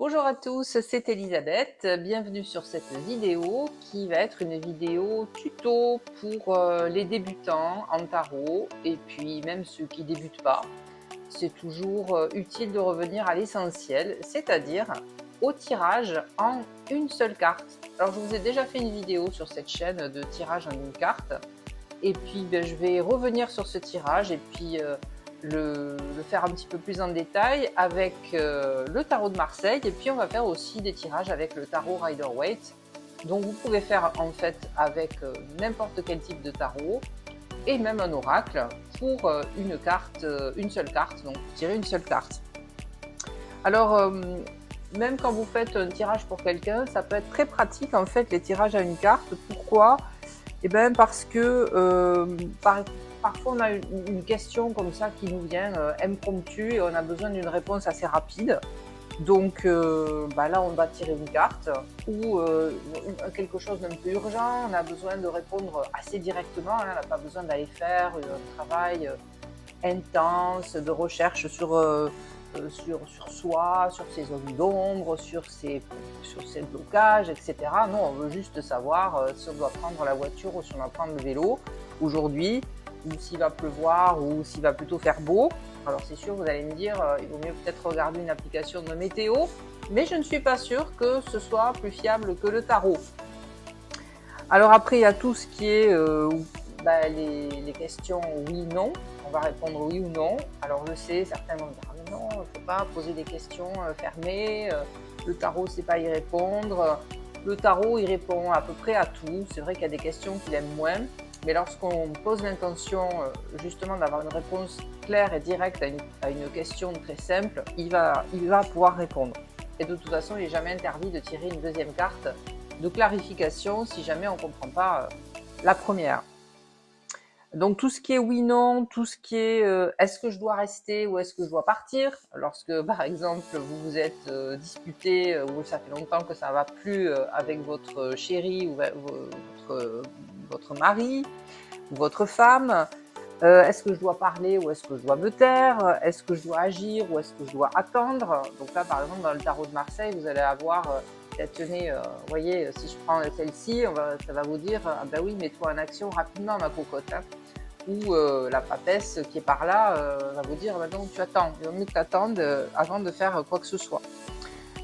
Bonjour à tous, c'est Elisabeth. Bienvenue sur cette vidéo qui va être une vidéo tuto pour les débutants en tarot et puis même ceux qui débutent pas. C'est toujours utile de revenir à l'essentiel, c'est-à-dire au tirage en une seule carte. Alors je vous ai déjà fait une vidéo sur cette chaîne de tirage en une carte et puis je vais revenir sur ce tirage et puis le faire un petit peu plus en détail avec le tarot de Marseille, et puis on va faire aussi des tirages avec le tarot Rider-Waite. Donc vous pouvez faire en fait avec n'importe quel type de tarot et même un oracle pour une carte, une seule carte, donc tirer une seule carte. Alors même quand vous faites un tirage pour quelqu'un, ça peut être très pratique en fait les tirages à une carte. Pourquoi? Eh bien parce que parfois on a une question comme ça qui nous vient impromptue et on a besoin d'une réponse assez rapide. Donc là on va tirer une carte ou quelque chose d'un peu urgent, on a besoin de répondre assez directement, hein, on n'a pas besoin d'aller faire un travail intense de recherche sur soi, sur ses zones d'ombre, sur ses blocages, etc. Non, on veut juste savoir si on doit prendre la voiture ou si on doit prendre le vélo aujourd'hui, ou s'il va pleuvoir ou s'il va plutôt faire beau. Alors c'est sûr, vous allez me dire, il vaut mieux peut-être regarder une application de météo, mais je ne suis pas sûre que ce soit plus fiable que le tarot. Alors après, il y a tout ce qui est les questions oui-non. On va répondre oui ou non. Alors je sais, certains vont dire mais non, il ne faut pas poser des questions fermées. Le tarot, c'est pas y répondre. Le tarot, il répond à peu près à tout. C'est vrai qu'il y a des questions qu'il aime moins. Mais lorsqu'on pose l'intention justement d'avoir une réponse claire et directe à une question très simple, il va pouvoir répondre. Et de toute façon, il n'est jamais interdit de tirer une deuxième carte de clarification si jamais on ne comprend pas la première. Donc tout ce qui est oui/non, tout ce qui est est-ce que je dois rester ou est-ce que je dois partir, lorsque par exemple vous vous êtes disputé ou ça fait longtemps que ça ne va plus avec votre chéri ou votre mari ou votre femme, est-ce que je dois parler ou est-ce que je dois me taire, est-ce que je dois agir ou est-ce que je dois attendre. Donc là par exemple dans le tarot de Marseille vous allez avoir tenez, vous voyez, si je prends celle-ci, ça va vous dire ah ben oui, mets-toi en action rapidement ma cocotte, hein. Ou la papesse qui est par là va vous dire bah non, tu attends, il vaut mieux que tu attendes avant de faire quoi que ce soit.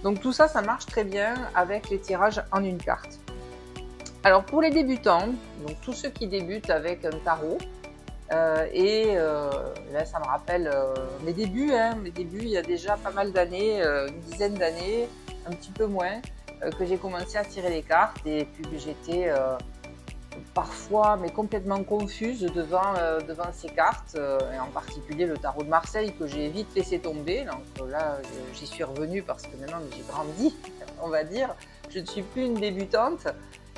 Donc tout ça, ça marche très bien avec les tirages en une carte. Alors pour les débutants, donc tous ceux qui débutent avec un tarot, là ça me rappelle mes débuts, hein, il y a déjà pas mal d'années, une dizaine d'années, un petit peu moins, que j'ai commencé à tirer les cartes et puis j'étais parfois mais complètement confuse devant ces cartes, et en particulier le tarot de Marseille que j'ai vite laissé tomber. Donc là j'y suis revenue parce que maintenant j'ai grandi, on va dire, je ne suis plus une débutante.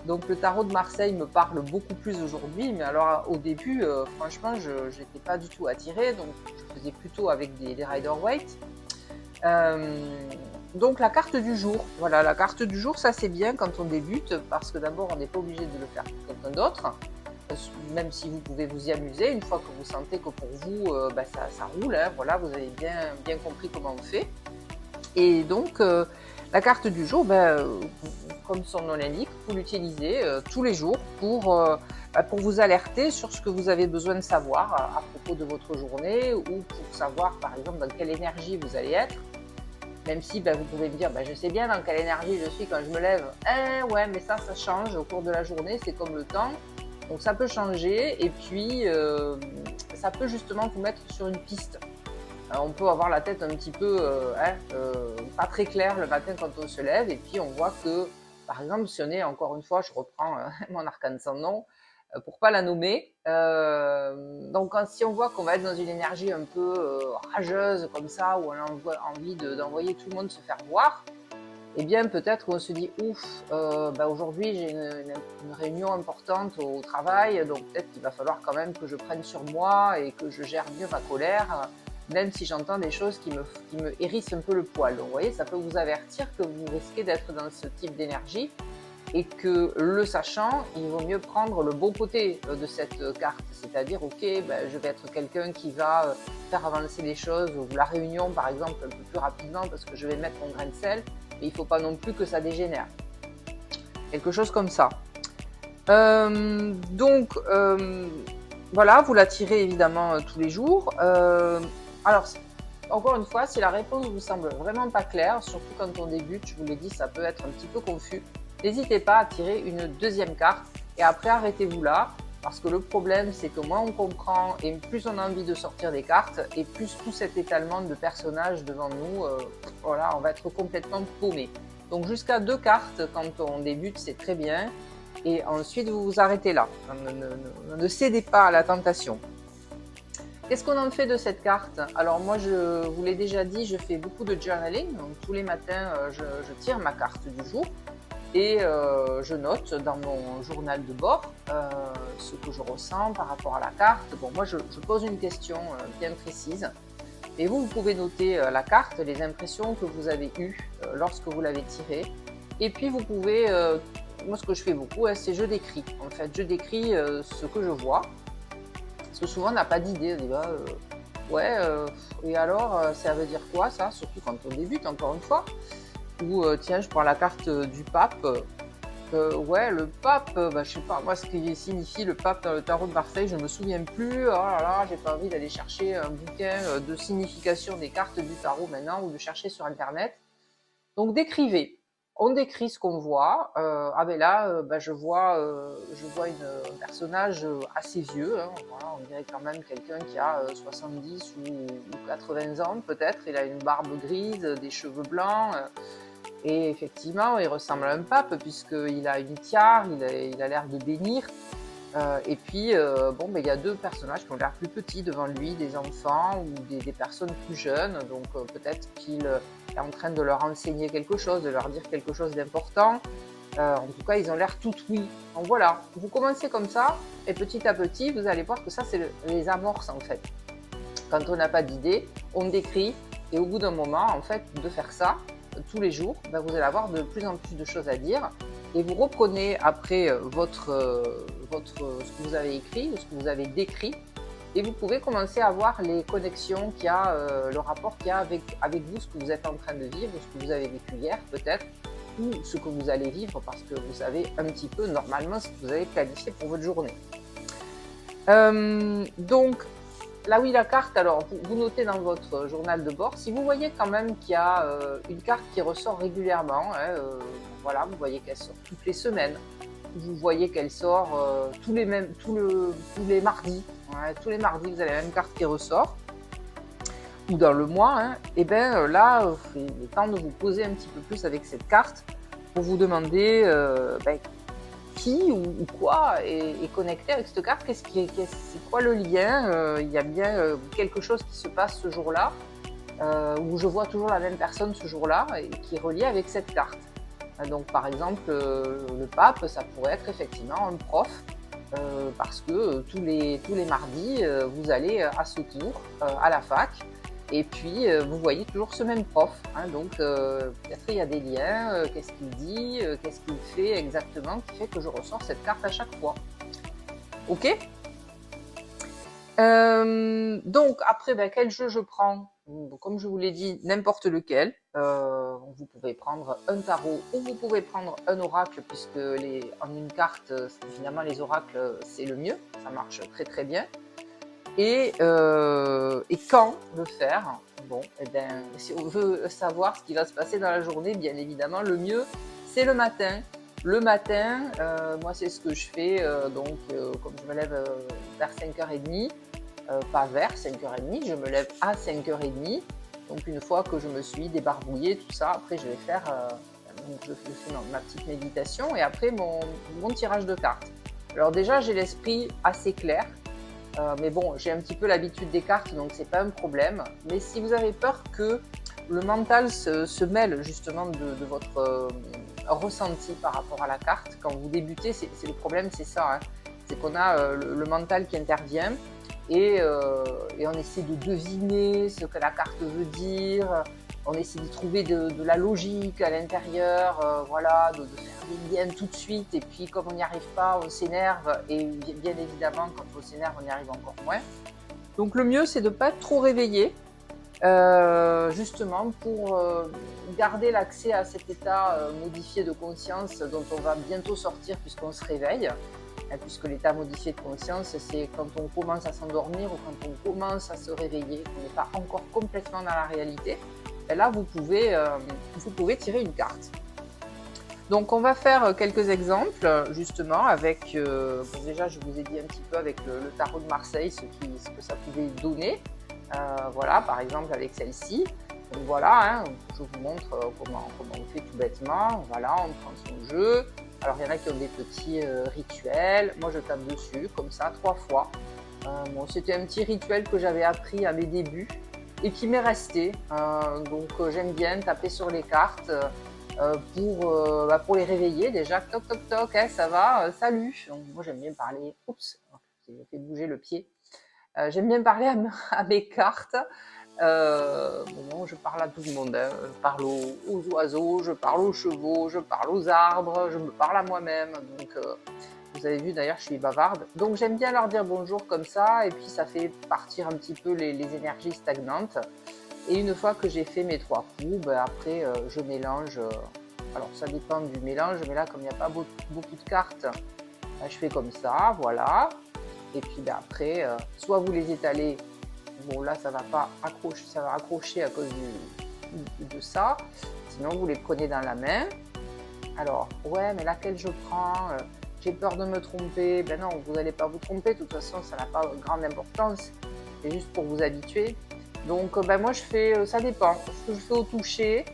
Donc le tarot de Marseille me parle beaucoup plus aujourd'hui, mais alors au début, franchement, je n'étais pas du tout attirée, donc je faisais plutôt avec des Rider-Waite. Donc la carte du jour, voilà, la carte du jour, ça c'est bien quand on débute, parce que d'abord on n'est pas obligé de le faire pour quelqu'un d'autre, même si vous pouvez vous y amuser, une fois que vous sentez que pour vous, ça roule, hein, voilà, vous avez bien compris comment on fait. Et donc la carte du jour, comme son nom l'indique, vous l'utilisez tous les jours pour vous alerter sur ce que vous avez besoin de savoir à propos de votre journée, ou pour savoir par exemple dans quelle énergie vous allez être. Même si vous pouvez me dire je sais bien dans quelle énergie je suis quand je me lève. Ouais, mais ça change au cours de la journée, c'est comme le temps. Donc ça peut changer et puis ça peut justement vous mettre sur une piste. On peut avoir la tête un petit peu pas très claire le matin quand on se lève, et puis on voit que, par exemple, si on est, encore une fois, je reprends mon arcane sans nom, pour pas la nommer, donc si on voit qu'on va être dans une énergie un peu rageuse comme ça, où on a envie d'envoyer tout le monde se faire voir, eh bien peut-être on se dit ouf, aujourd'hui j'ai une réunion importante au travail, donc peut-être qu'il va falloir quand même que je prenne sur moi et que je gère mieux ma colère, même si j'entends des choses qui me hérissent un peu le poil. Donc vous voyez, ça peut vous avertir que vous risquez d'être dans ce type d'énergie, et que le sachant, il vaut mieux prendre le bon côté de cette carte, c'est-à-dire ok, je vais être quelqu'un qui va faire avancer les choses, ou la réunion par exemple un peu plus rapidement parce que je vais mettre mon grain de sel, mais il ne faut pas non plus que ça dégénère. Quelque chose comme ça. Voilà, vous la tirez évidemment tous les jours. Alors, encore une fois, si la réponse vous semble vraiment pas claire, surtout quand on débute, je vous l'ai dit, ça peut être un petit peu confus, n'hésitez pas à tirer une deuxième carte et après arrêtez-vous là, parce que le problème c'est que moins on comprend et plus on a envie de sortir des cartes et plus tout cet étalement de personnages devant nous, voilà, on va être complètement paumé. Donc jusqu'à 2 cartes quand on débute, c'est très bien. Et ensuite, vous vous arrêtez là. Ne cédez pas à la tentation. Qu'est-ce qu'on en fait de cette carte? Alors moi, je vous l'ai déjà dit, je fais beaucoup de journaling. Donc tous les matins, je tire ma carte du jour et je note dans mon journal de bord ce que je ressens par rapport à la carte. Bon, moi, je pose une question bien précise. Et vous pouvez noter la carte, les impressions que vous avez eues lorsque vous l'avez tirée. Et puis, vous pouvez... moi, ce que je fais beaucoup, c'est je décris. En fait, je décris ce que je vois. Parce que souvent, on n'a pas d'idée. On dit, et alors, ça veut dire quoi, ça? Surtout quand on débute, encore une fois. Ou, tiens, je prends la carte du pape. Le pape, je sais pas, moi, ce qui signifie le pape dans le tarot de Marseille, je ne me souviens plus. Oh là là, j'ai pas envie d'aller chercher un bouquin de signification des cartes du tarot maintenant ou de chercher sur Internet. Donc, décrivez. On décrit ce qu'on voit. Je vois un personnage assez vieux. Hein, voilà, on dirait quand même quelqu'un qui a 70 ou 80 ans peut-être. Il a une barbe grise, des cheveux blancs. Et effectivement, il ressemble à un pape puisqu'il a une tiare, il a l'air de bénir. Il y a 2 personnages qui ont l'air plus petits devant lui, des enfants ou des personnes plus jeunes. Donc peut-être qu'il est en train de leur enseigner quelque chose, de leur dire quelque chose d'important. En tout cas, ils ont l'air tout oui. Donc voilà, vous commencez comme ça et petit à petit, vous allez voir que ça, c'est les amorces en fait. Quand on n'a pas d'idée, on décrit et au bout d'un moment, en fait, de faire ça tous les jours, vous allez avoir de plus en plus de choses à dire. Et vous reprenez après ce que vous avez écrit, ce que vous avez décrit, et vous pouvez commencer à voir les connexions qu'il y a, le rapport qu'il y a avec vous, ce que vous êtes en train de vivre, ce que vous avez vécu hier peut-être, ou ce que vous allez vivre parce que vous savez un petit peu normalement ce que vous avez planifié pour votre journée. Donc, là oui, la carte, alors vous notez dans votre journal de bord, si vous voyez quand même qu'il y a une carte qui ressort régulièrement, vous voyez qu'elle sort toutes les semaines, vous voyez qu'elle sort tous les mardis, tous les mardis vous avez la même carte qui ressort, ou dans le mois, là, il est temps de vous poser un petit peu plus avec cette carte pour vous demander qui ou quoi est connecté avec cette carte, c'est quoi le lien, il y a bien quelque chose qui se passe ce jour-là, où je vois toujours la même personne ce jour-là et qui est reliée avec cette carte. Donc par exemple, le pape, ça pourrait être effectivement un prof, parce que tous les mardis, vous allez à ce cours, à la fac, et puis vous voyez toujours ce même prof. Donc peut-être il y a des liens, qu'est-ce qu'il dit, qu'est-ce qu'il fait exactement, qui fait que je ressors cette carte à chaque fois. Ok. Donc après, quel jeu je prends? Comme je vous l'ai dit, n'importe lequel. Vous pouvez prendre un tarot ou vous pouvez prendre un oracle, puisque en une carte, finalement les oracles c'est le mieux, ça marche très très bien. Et quand le faire? Si on veut savoir ce qui va se passer dans la journée, bien évidemment, le mieux, c'est le matin. Le matin, moi, c'est ce que je fais. Comme je me lève vers 5h30, pas vers 5h30, je me lève à 5h30. Donc, une fois que je me suis débarbouillée, tout ça, après, je vais faire je fais ma petite méditation et après, mon tirage de cartes. Alors déjà, j'ai l'esprit assez clair. Mais bon, j'ai un petit peu l'habitude des cartes, donc c'est pas un problème. Mais si vous avez peur que le mental se mêle justement de votre ressenti par rapport à la carte, quand vous débutez, c'est le problème, c'est ça. C'est qu'on a le mental qui intervient et on essaie de deviner ce que la carte veut dire. On essaie de trouver de la logique à l'intérieur, de faire des liens tout de suite. Et puis, comme on n'y arrive pas, on s'énerve. Et bien évidemment, quand on s'énerve, on y arrive encore moins. Donc, le mieux, c'est de ne pas être trop réveillé. justement pour garder l'accès à cet état modifié de conscience dont on va bientôt sortir puisqu'on se réveille, hein, puisque l'état modifié de conscience, c'est quand on commence à s'endormir ou quand on commence à se réveiller, qu'on n'est pas encore complètement dans la réalité. Et là, vous pouvez tirer une carte. Donc on va faire quelques exemples justement avec, bon, déjà je vous ai dit un petit peu avec le tarot de Marseille ce que ça pouvait donner. Voilà, par exemple avec celle-ci. Donc voilà, hein, je vous montre comment on fait tout bêtement. Voilà, on prend son jeu. Alors il y en a qui ont des petits rituels. Moi je tape dessus comme ça 3 fois. Bon, c'était un petit rituel que j'avais appris à mes débuts et qui m'est resté. Donc j'aime bien taper sur les cartes. Pour les réveiller déjà, toc toc toc, hey, ça va, salut. Donc, moi j'aime bien parler, oups, j'ai fait bouger le pied. J'aime bien parler à mes cartes. Bon, je parle à tout le monde, hein. Je parle aux oiseaux, je parle aux chevaux, je parle aux arbres, je me parle à moi-même. Donc vous avez vu d'ailleurs, je suis bavarde. Donc j'aime bien leur dire bonjour comme ça, et puis ça fait partir un petit peu les énergies stagnantes. Et une fois que j'ai fait mes 3 coups, ben après je mélange. Alors ça dépend du mélange, mais là comme il n'y a pas beaucoup de cartes, ben, je fais comme ça, voilà. Et puis ben, après, soit vous les étalez, bon là ça va pas accrocher, ça va accrocher à cause de ça. Sinon vous les prenez dans la main. Alors ouais, mais laquelle je prends j'ai peur de me tromper. Ben non, vous n'allez pas vous tromper, de toute façon ça n'a pas grande importance. C'est juste pour vous habituer. Donc ben moi je fais, ça dépend, ce que je fais au toucher,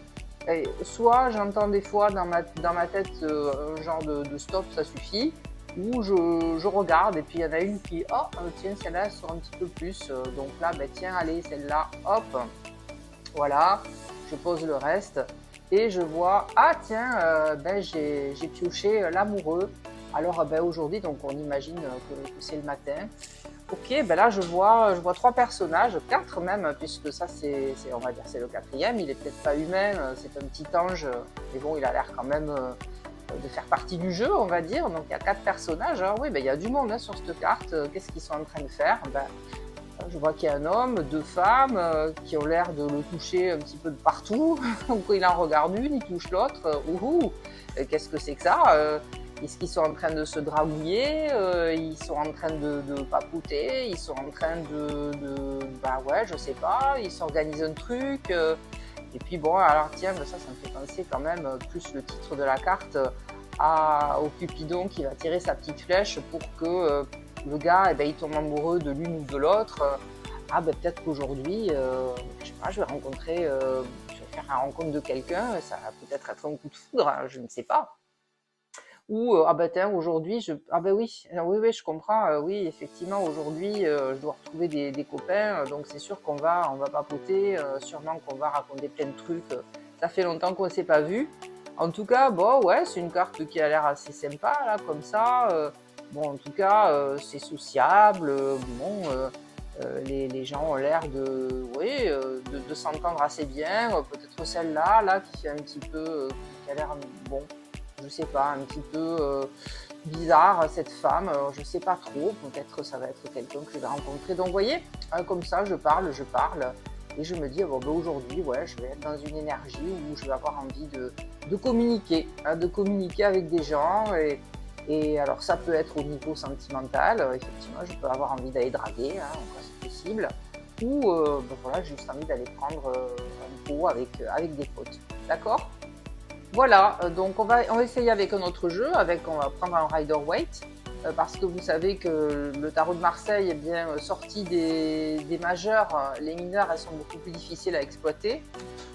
et soit j'entends des fois dans ma tête un genre de stop, ça suffit, ou je regarde et puis il y en a une qui, oh tiens celle-là elle sort un petit peu plus, donc là ben tiens allez celle-là, hop, voilà, je pose le reste et je vois, ah tiens ben j'ai pioché l'amoureux, alors ben aujourd'hui donc on imagine que c'est le matin. Ok, ben là je vois 3 personnages, 4 même, puisque ça on va dire c'est le 4e, il est peut-être pas humain, c'est un petit ange, mais bon il a l'air quand même de faire partie du jeu on va dire, donc il y a 4 personnages, hein. Oui ben il y a du monde hein, sur cette carte, qu'est-ce qu'ils sont en train de faire? Ben, je vois qu'il y a un homme, 2 femmes qui ont l'air de le toucher un petit peu de partout, donc il en regarde une, il touche l'autre, ouhou, qu'est-ce que c'est que ça? Est-ce qu'ils sont en train de se dragouiller, ils sont en train de papoter, ils sont en train bah ouais, je sais pas, ils s'organisent un truc. Et puis bon, alors tiens, ça me fait penser quand même, plus le titre de la carte, au Cupidon qui va tirer sa petite flèche pour que le gars, eh ben, il tombe amoureux de l'une ou de l'autre. Ah ben peut-être qu'aujourd'hui, je sais pas, je vais faire la rencontre de quelqu'un, ça va peut-être être un coup de foudre, hein, je ne sais pas. Ou ah bah tiens aujourd'hui ah bah oui, oui je comprends, oui effectivement aujourd'hui je dois retrouver des copains, donc c'est sûr qu'on va papoter, sûrement qu'on va raconter plein de trucs, ça fait longtemps qu'on s'est pas vu. En tout cas bon ouais, c'est une carte qui a l'air assez sympa là comme ça, bon en tout cas c'est sociable, bon les gens ont l'air de oui de s'entendre assez bien, peut-être celle-là là qui fait un petit peu qui a l'air bon, je sais pas, un petit peu bizarre cette femme, je sais pas trop, peut-être ça va être quelqu'un que je vais rencontrer. Donc vous voyez, comme ça je parle et je me dis bon, ben, aujourd'hui ouais, je vais être dans une énergie où je vais avoir envie de communiquer, hein, de communiquer avec des gens et alors ça peut être au niveau sentimental, effectivement je peux avoir envie d'aller draguer, hein, quand c'est possible, ou ben, voilà, j'ai juste envie d'aller prendre un pot avec des potes, d'accord? Voilà, donc on va essayer avec un autre jeu, on va prendre un Rider-Waite, parce que vous savez que le tarot de Marseille est bien sorti des majeurs, les mineurs elles sont beaucoup plus difficiles à exploiter.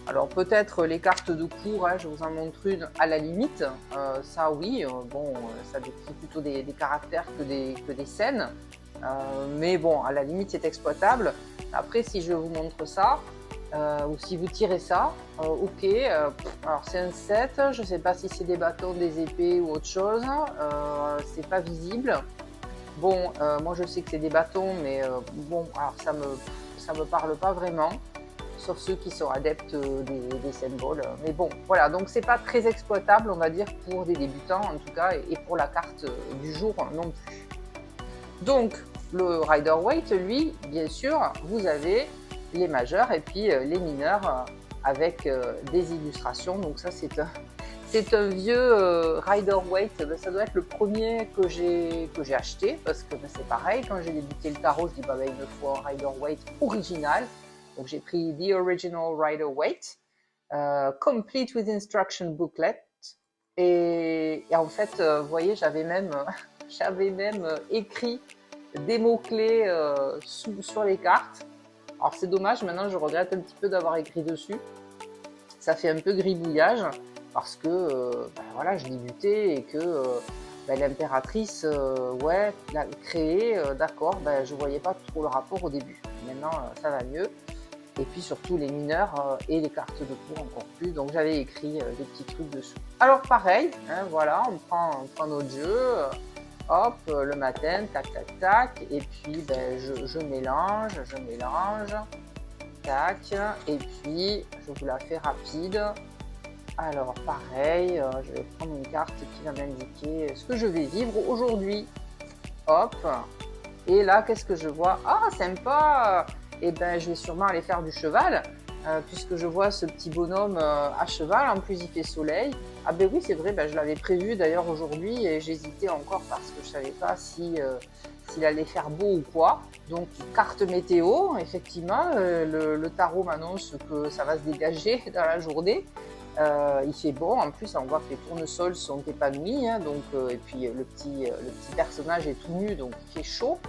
Alors peut-être les cartes de cours, hein, je vous en montre une à la limite, ça oui, bon, ça décrit plutôt des caractères que des scènes, mais bon, à la limite c'est exploitable. Après si je vous montre ça, ou si vous tirez ça, ok, alors c'est un 7, je ne sais pas si c'est des bâtons, des épées ou autre chose, c'est pas visible. Bon, moi je sais que c'est des bâtons, mais bon, alors ça me parle pas vraiment, sauf ceux qui sont adeptes des symboles. Mais bon, voilà, donc c'est pas très exploitable, on va dire, pour des débutants en tout cas, et pour la carte du jour non plus. Donc, le Rider-Waite, lui, bien sûr, vous avez les majeurs et puis les mineurs avec des illustrations. Donc ça c'est un vieux Rider-Waite. Ben, ça doit être le premier que j'ai acheté parce que ben, c'est pareil, quand j'ai débuté le tarot, je dis bah, ben, il me faut un Rider-Waite original. Donc j'ai pris The Original Rider-Waite, complete with instruction booklet. Et en fait, vous voyez, j'avais même, j'avais même écrit des mots-clés sur les cartes. Alors c'est dommage, maintenant je regrette un petit peu d'avoir écrit dessus. Ça fait un peu gribouillage parce que ben voilà, je débutais et que ben, l'impératrice ouais, l'a créé, d'accord, ben, je ne voyais pas trop le rapport au début. Maintenant ça va mieux. Et puis surtout les mineurs et les cartes de cours encore plus. Donc j'avais écrit des petits trucs dessous. Alors pareil, hein, voilà, on prend notre jeu, hop, le matin, tac, tac, tac. Et puis ben, je mélange, tac. Et puis je vous la fais rapide. Alors pareil, je vais prendre une carte qui va m'indiquer ce que je vais vivre aujourd'hui. Hop. Et là, qu'est-ce que je vois? Ah, sympa! Et ben, je vais sûrement aller faire du cheval, puisque je vois ce petit bonhomme à cheval. En plus, il fait soleil. Ah ben oui, c'est vrai, ben, je l'avais prévu d'ailleurs aujourd'hui et j'hésitais encore parce que je ne savais pas s'il allait faire beau ou quoi. Donc, carte météo, effectivement, le tarot m'annonce que ça va se dégager dans la journée. Il fait bon, en plus on voit que les tournesols sont épanouis, hein, donc, et puis le petit personnage est tout nu, donc il fait chaud.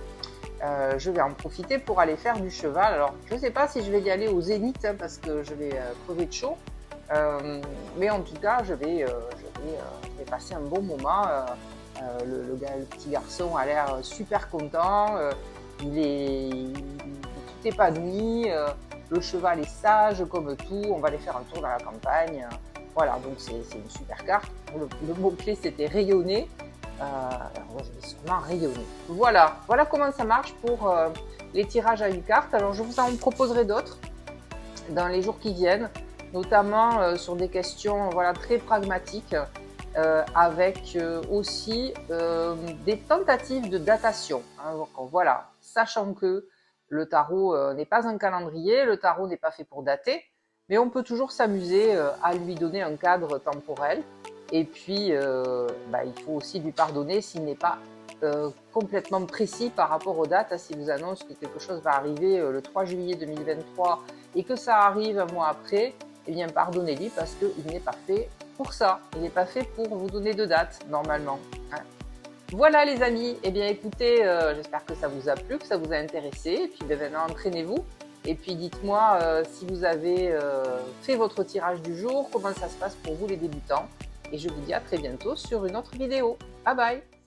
Je vais en profiter pour aller faire du cheval. Alors je ne sais pas si je vais y aller au zénith, hein, parce que je vais crever de chaud, mais en tout cas je vais passer un bon moment. Le petit garçon a l'air super content, il est tout épanoui. Le cheval est sage comme tout, on va aller faire un tour dans la campagne. Voilà, donc c'est une super carte. Le mot-clé c'était rayonner. Alors je vais sûrement rayonner. Voilà comment ça marche pour les tirages à une carte. Alors je vous en proposerai d'autres dans les jours qui viennent, notamment sur des questions voilà, très pragmatiques, avec aussi des tentatives de datation. Hein, donc, voilà, sachant que le tarot n'est pas un calendrier, le tarot n'est pas fait pour dater, mais on peut toujours s'amuser à lui donner un cadre temporel. Et puis, bah, il faut aussi lui pardonner s'il n'est pas complètement précis par rapport aux dates. S'il vous annonce que quelque chose va arriver le 3 juillet 2023 et que ça arrive un mois après, eh bien pardonnez-lui parce qu'il n'est pas fait pour ça. Il n'est pas fait pour vous donner de date, normalement. Hein. Voilà les amis, eh bien écoutez, j'espère que ça vous a plu, que ça vous a intéressé, et puis maintenant entraînez-vous, et puis dites-moi si vous avez fait votre tirage du jour, comment ça se passe pour vous les débutants, et je vous dis à très bientôt sur une autre vidéo. Bye bye!